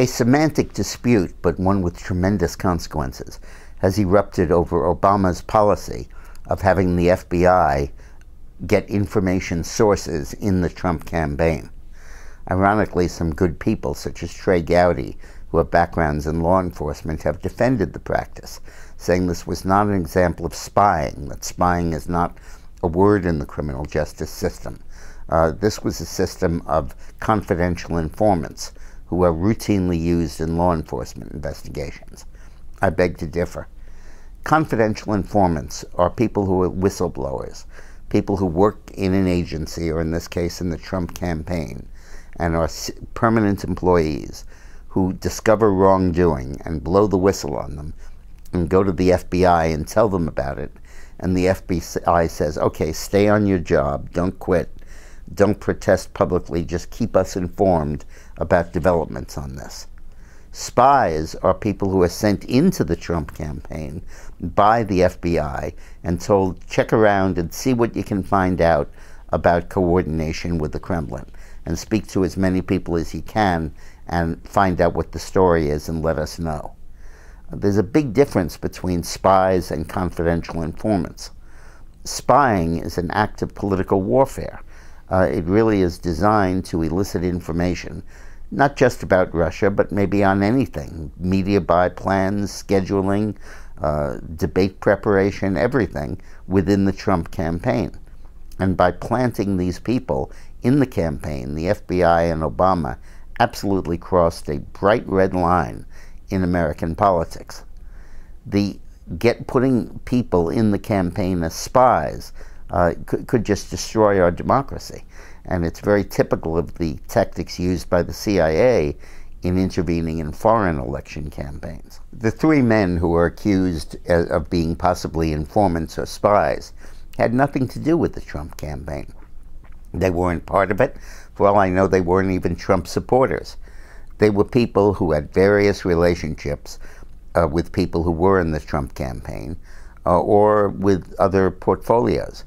A semantic dispute, but one with tremendous consequences, has erupted over Obama's policy of having the FBI get information sources in the Trump campaign. Ironically, some good people, such as Trey Gowdy, who have backgrounds in law enforcement, have defended the practice, saying this was not an example of spying, that spying is not a word in the criminal justice system. This was a system of confidential informants who are routinely used in law enforcement investigations. I beg to differ. Confidential informants are people who are whistleblowers, people who work in an agency, or in this case in the Trump campaign, and are permanent employees who discover wrongdoing and blow the whistle on them and go to the FBI and tell them about it. And the FBI says, okay, stay on your job, don't quit, don't protest publicly, just keep us informed about developments on this. Spies are people who are sent into the Trump campaign by the FBI and told, check around and see what you can find out about coordination with the Kremlin, and speak to as many people as you can and find out what the story is and let us know. There's a big difference between spies and confidential informants. Spying is an act of political warfare. It really is designed to elicit information, not just about Russia, but maybe on anything. Media buy plans, scheduling, debate preparation, everything within the Trump campaign. And by planting these people in the campaign, the FBI and Obama absolutely crossed a bright red line in American politics. Putting people in the campaign as spies could just destroy our democracy. And it's very typical of the tactics used by the CIA in intervening in foreign election campaigns. The three men who are accused of being possibly informants or spies had nothing to do with the Trump campaign. They weren't part of it. For all I know, they weren't even Trump supporters. They were people who had various relationships with people who were in the Trump campaign or with other portfolios,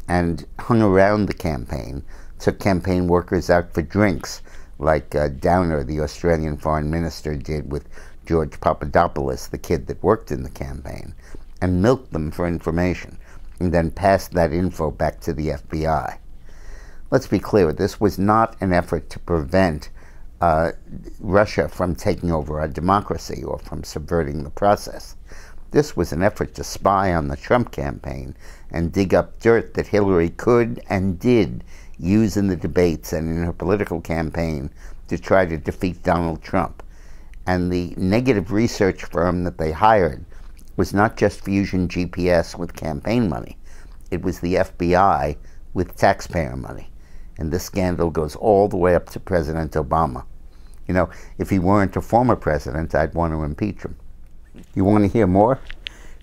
and hung around the campaign, took campaign workers out for drinks, like Downer, the Australian foreign minister, did with George Papadopoulos, the kid that worked in the campaign, and milked them for information, and then passed that info back to the FBI. Let's be clear, this was not an effort to prevent Russia from taking over our democracy or from subverting the process. This was an effort to spy on the Trump campaign and dig up dirt that Hillary could and did use in the debates and in her political campaign to try to defeat Donald Trump. And the negative research firm that they hired was not just Fusion GPS with campaign money. It was the FBI with taxpayer money. And this scandal goes all the way up to President Obama. You know, if he weren't a former president, I'd want to impeach him. You want to hear more?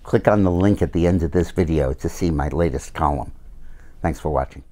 Click on the link at the end of this video to see my latest column. Thanks for watching.